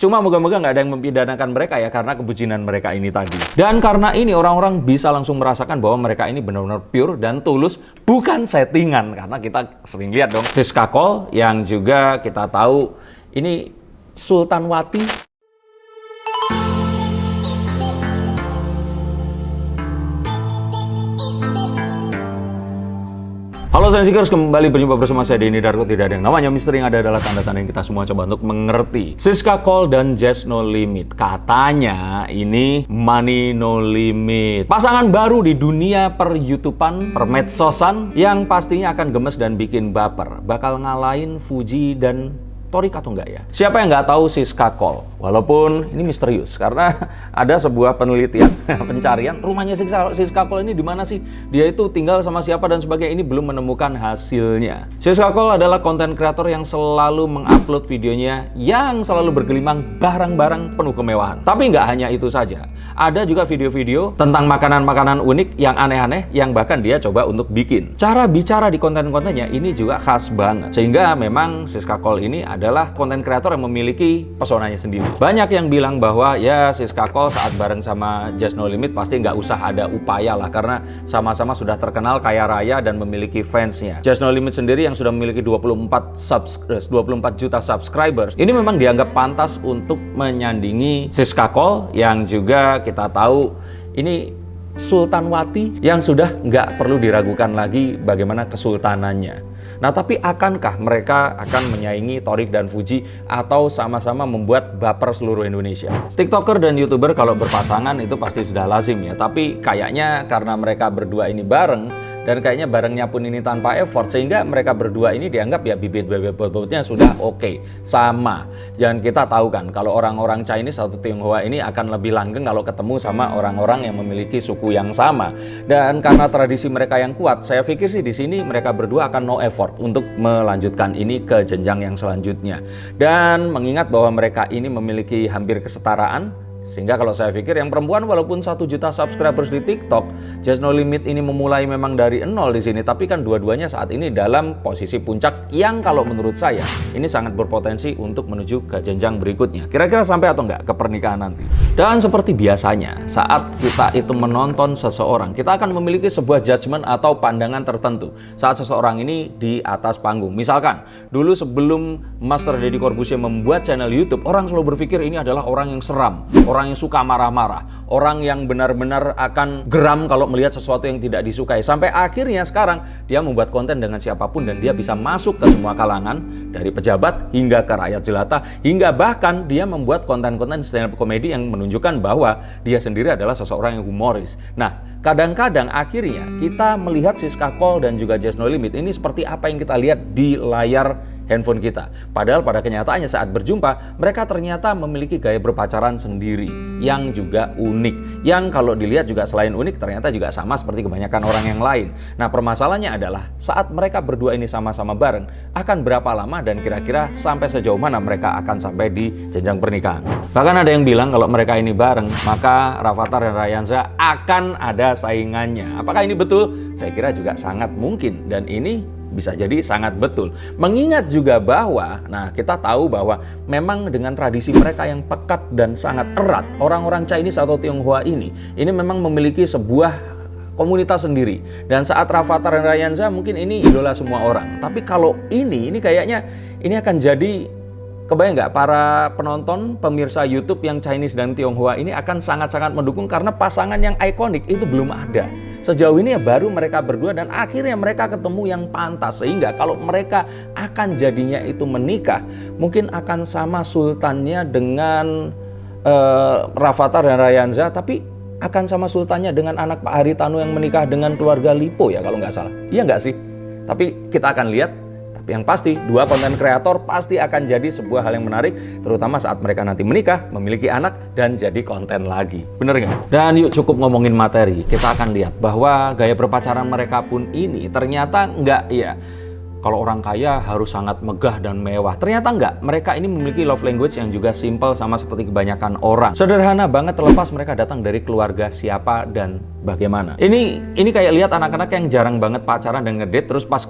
Cuma moga-moga nggak ada yang mempidanakan mereka ya karena kebucinan mereka ini tadi. Dan karena ini orang-orang bisa langsung merasakan bahwa mereka ini benar-benar pure dan tulus, bukan settingan. Karena kita sering lihat dong Siska Cole yang juga kita tahu ini Sultanwati. Halo Sensikers, kembali berjumpa bersama saya Denny Darko. Tidak ada yang namanya misteri, yang ada adalah tanda-tanda yang kita semua coba untuk mengerti. Siska Cole dan Jazz No Limit, katanya ini money no limit. Pasangan baru di dunia per YouTubean, per medsosan, yang pastinya akan gemes dan bikin baper. Bakal ngalahin Fuji dan Torik atau enggak ya? Siapa yang nggak tahu Siska Cole? Walaupun ini misterius karena ada sebuah penelitian pencarian rumahnya Siska Cole ini di mana sih? Dia itu tinggal sama siapa dan sebagainya, ini belum menemukan hasilnya. Siska Cole adalah konten kreator yang selalu mengupload videonya yang selalu bergelimang barang-barang penuh kemewahan. Tapi nggak hanya itu saja. Ada juga video-video tentang makanan-makanan unik yang aneh-aneh yang bahkan dia coba untuk bikin. Cara bicara di konten-kontennya ini juga khas banget. Sehingga memang Siska Cole ini adalah konten kreator yang memiliki pesonanya sendiri. Banyak yang bilang bahwa ya Siska Cole saat bareng sama Jazz No Limit pasti nggak usah ada upaya lah karena sama-sama sudah terkenal kaya raya dan memiliki fansnya. Jazz No Limit sendiri yang sudah memiliki 24 juta subscribers ini memang dianggap pantas untuk menyandingi Siska Cole yang juga kita tahu ini Sultanwati yang sudah nggak perlu diragukan lagi bagaimana kesultanannya. Nah, tapi akankah mereka akan menyaingi Torik dan Fuji atau sama-sama membuat baper seluruh Indonesia? TikToker dan YouTuber kalau berpasangan itu pasti sudah lazim ya, tapi kayaknya karena mereka berdua ini bareng dan kayaknya barengnya pun ini tanpa effort sehingga mereka berdua ini dianggap ya bibit bobotnya sudah oke, sama. Dan kita tahu kan kalau orang-orang Chinese atau Tionghoa ini akan lebih langgeng kalau ketemu sama orang-orang yang memiliki suku yang sama. Dan karena tradisi mereka yang kuat, saya pikir sih di sini mereka berdua akan no effort untuk melanjutkan ini ke jenjang yang selanjutnya. Dan mengingat bahwa mereka ini memiliki hampir kesetaraan, sehingga kalau saya pikir yang perempuan walaupun 1 juta subscribers di TikTok, Jazz No Limit ini memulai memang dari nol di sini, tapi kan dua-duanya saat ini dalam posisi puncak yang kalau menurut saya ini sangat berpotensi untuk menuju ke jenjang berikutnya. Kira-kira sampai atau enggak ke pernikahan nanti. Dan seperti biasanya saat kita itu menonton seseorang, kita akan memiliki sebuah judgement atau pandangan tertentu saat seseorang ini di atas panggung. Misalkan dulu sebelum Master Deddy Corbuzier membuat channel YouTube, orang selalu berpikir ini adalah orang yang seram, orang yang suka marah-marah, orang yang benar-benar akan geram kalau melihat sesuatu yang tidak disukai. Sampai akhirnya sekarang dia membuat konten dengan siapapun dan dia bisa masuk ke semua kalangan, dari pejabat hingga ke rakyat jelata, hingga bahkan dia membuat konten-konten stand up comedy yang menunjukkan bahwa dia sendiri adalah seseorang yang humoris. Nah, kadang-kadang akhirnya kita melihat Siska Cole dan juga Jazz No Limit ini seperti apa yang kita lihat di layar handphone kita. Padahal pada kenyataannya saat berjumpa, mereka ternyata memiliki gaya berpacaran sendiri yang juga unik. Yang kalau dilihat juga selain unik, ternyata juga sama seperti kebanyakan orang yang lain. Nah, permasalahannya adalah saat mereka berdua ini sama-sama bareng, akan berapa lama dan kira-kira sampai sejauh mana mereka akan sampai di jenjang pernikahan. Bahkan ada yang bilang kalau mereka ini bareng, maka Rafathar dan Ryanza akan ada saingannya. Apakah ini betul? Saya kira juga sangat mungkin, dan ini bisa jadi sangat betul. Mengingat juga bahwa, nah kita tahu bahwa memang dengan tradisi mereka yang pekat dan sangat erat, orang-orang Chinese atau Tionghoa ini memang memiliki sebuah komunitas sendiri. Dan saat Rafathar dan Ryanza mungkin ini idola semua orang. Tapi kalau ini kayaknya ini akan jadi, kebayang nggak para penonton, pemirsa YouTube yang Chinese dan Tionghoa ini akan sangat-sangat mendukung karena pasangan yang ikonik itu belum ada. Sejauh ini ya baru mereka berdua dan akhirnya mereka ketemu yang pantas. Sehingga kalau mereka akan jadinya itu menikah, mungkin akan sama sultannya dengan Rafathar dan Ryanza, tapi akan sama sultannya dengan anak Pak Haritanu yang menikah dengan keluarga Lipo ya kalau nggak salah. Iya nggak sih? Tapi kita akan lihat. Yang pasti, dua konten kreator pasti akan jadi sebuah hal yang menarik, terutama saat mereka nanti menikah, memiliki anak, dan jadi konten lagi. Bener nggak? Dan yuk cukup ngomongin materi, kita akan lihat bahwa gaya berpacaran mereka pun ini ternyata nggak, ya kalau orang kaya harus sangat megah dan mewah. Ternyata enggak, mereka ini memiliki love language yang juga simple sama seperti kebanyakan orang. Sederhana banget, terlepas mereka datang dari keluarga siapa dan bagaimana. Ini kayak lihat anak-anak yang jarang banget pacaran dan ngedate, terus pas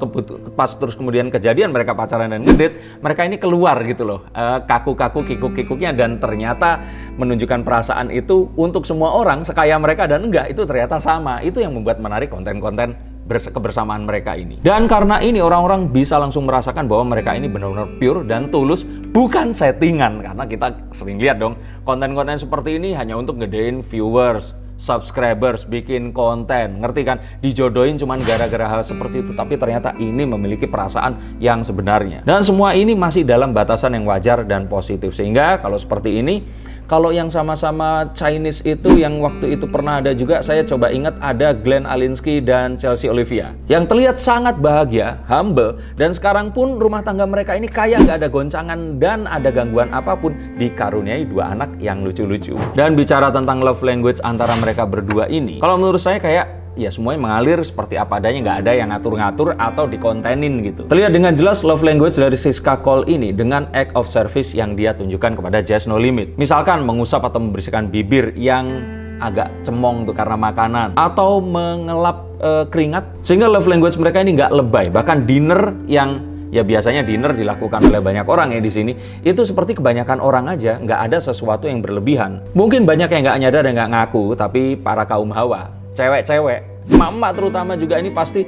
terus kemudian kejadian mereka pacaran dan ngedate, mereka ini keluar gitu loh, kaku-kaku, kikuk-kikuknya, dan ternyata menunjukkan perasaan itu untuk semua orang, sekaya mereka dan enggak, itu ternyata sama. Itu yang membuat menarik konten-konten kebersamaan mereka ini. Dan karena ini orang-orang bisa langsung merasakan bahwa mereka ini benar-benar pure dan tulus, bukan settingan. Karena kita sering lihat dong, konten-konten seperti ini hanya untuk gedein viewers, subscribers, bikin konten, ngerti kan? Dijodohin cuman gara-gara hal seperti itu, tapi ternyata ini memiliki perasaan yang sebenarnya. Dan semua ini masih dalam batasan yang wajar dan positif. Sehingga kalau seperti ini, kalau yang sama-sama Chinese itu yang waktu itu pernah ada juga, saya coba ingat ada Glenn Alinsky dan Chelsea Olivia yang terlihat sangat bahagia, humble, dan sekarang pun rumah tangga mereka ini kaya, nggak ada goncangan dan ada gangguan apapun, dikaruniai 2 anak yang lucu-lucu. Dan bicara tentang love language antara mereka berdua ini, kalau menurut saya kayak ya semuanya mengalir seperti apa adanya, nggak ada yang ngatur-ngatur atau dikontenin gitu. Terlihat dengan jelas love language dari Siska Cole ini dengan act of service yang dia tunjukkan kepada Jazz No Limit. Misalkan mengusap atau membersihkan bibir yang agak cemong tuh karena makanan, atau mengelap keringat, sehingga love language mereka ini nggak lebay. Bahkan dinner yang ya biasanya dinner dilakukan oleh banyak orang ya di sini, itu seperti kebanyakan orang aja, nggak ada sesuatu yang berlebihan. Mungkin banyak yang nggak nyadar dan nggak ngaku, tapi para kaum hawa, cewek-cewek, emak-emak terutama juga ini pasti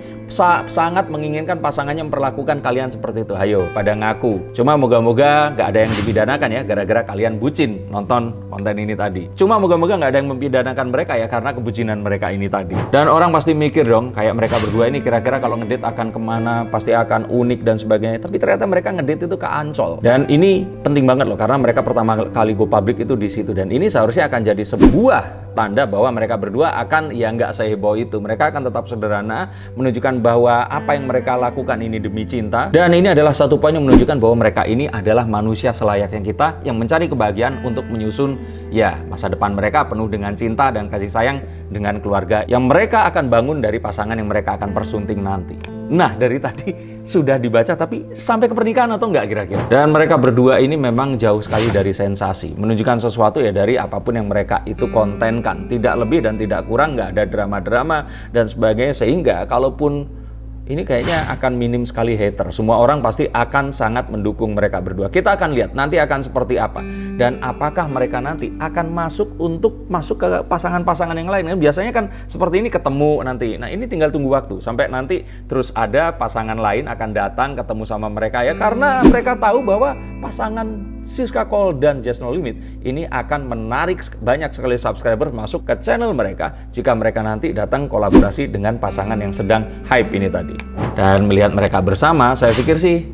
sangat menginginkan pasangannya memperlakukan kalian seperti itu. Ayo pada ngaku. Cuma moga-moga gak ada yang dipidanakan ya gara-gara kalian bucin nonton konten ini tadi. Cuma moga-moga gak ada yang mempidanakan mereka ya karena kebucinan mereka ini tadi. Dan orang pasti mikir dong, kayak mereka berdua ini kira-kira kalau ngedate akan kemana, pasti akan unik dan sebagainya. Tapi ternyata mereka ngedate itu ke Ancol. Dan ini penting banget loh, karena mereka pertama kali go public itu di situ. Dan ini seharusnya akan jadi sebuah tanda bahwa mereka berdua akan ya nggak seheboh itu. Mereka akan tetap sederhana, menunjukkan bahwa apa yang mereka lakukan ini demi cinta. Dan ini adalah satu poin yang menunjukkan bahwa mereka ini adalah manusia selayaknya kita yang mencari kebahagiaan untuk menyusun ya masa depan mereka penuh dengan cinta dan kasih sayang dengan keluarga yang mereka akan bangun dari pasangan yang mereka akan persunting nanti. Nah, dari tadi sudah dibaca, tapi sampai ke pernikahan atau enggak kira-kira? Dan mereka berdua ini memang jauh sekali dari sensasi. Menunjukkan sesuatu ya dari apapun yang mereka itu kontenkan. Tidak lebih dan tidak kurang, nggak ada drama-drama dan sebagainya. Sehingga kalaupun ini kayaknya akan minim sekali hater. Semua orang pasti akan sangat mendukung mereka berdua. Kita akan lihat nanti akan seperti apa. Dan apakah mereka nanti akan masuk ke pasangan-pasangan yang lain. Biasanya kan seperti ini ketemu nanti. Nah ini tinggal tunggu waktu. Sampai nanti terus ada pasangan lain akan datang ketemu sama mereka ya. Karena mereka tahu bahwa pasangan Siska Cole dan Jazz No Limit ini akan menarik banyak sekali subscriber masuk ke channel mereka jika mereka nanti datang kolaborasi dengan pasangan yang sedang hype ini tadi. Dan melihat mereka bersama, saya pikir sih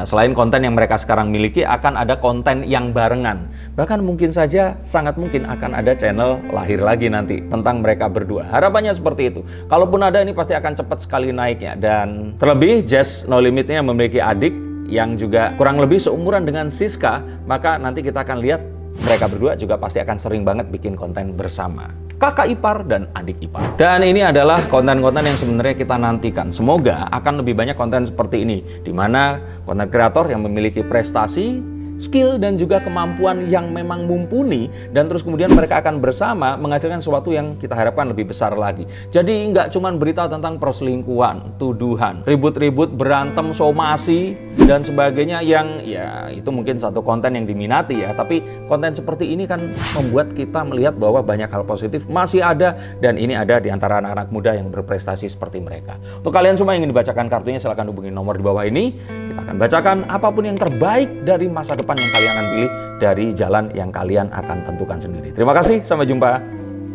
selain konten yang mereka sekarang miliki, akan ada konten yang barengan. Bahkan mungkin saja, sangat mungkin akan ada channel lahir lagi nanti tentang mereka berdua. Harapannya seperti itu. Kalaupun ada, ini pasti akan cepat sekali naiknya. Dan terlebih Jazz No Limitnya memiliki adik yang juga kurang lebih seumuran dengan Siska, maka nanti kita akan lihat mereka berdua juga pasti akan sering banget bikin konten bersama. Kakak ipar dan adik ipar. Dan ini adalah konten-konten yang sebenarnya kita nantikan. Semoga akan lebih banyak konten seperti ini, di mana konten kreator yang memiliki prestasi, skill dan juga kemampuan yang memang mumpuni, dan terus kemudian mereka akan bersama menghasilkan sesuatu yang kita harapkan lebih besar lagi. Jadi nggak cuma berita tentang perselingkuhan, tuduhan, ribut-ribut, berantem, somasi dan sebagainya yang ya itu mungkin satu konten yang diminati ya, tapi konten seperti ini kan membuat kita melihat bahwa banyak hal positif masih ada, dan ini ada di antara anak-anak muda yang berprestasi seperti mereka. Untuk kalian semua yang ingin dibacakan kartunya, silahkan hubungi nomor di bawah ini. Kita akan bacakan apapun yang terbaik dari masa depan yang kalian akan pilih dari jalan yang kalian akan tentukan sendiri. Terima kasih, sampai jumpa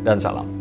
dan salam.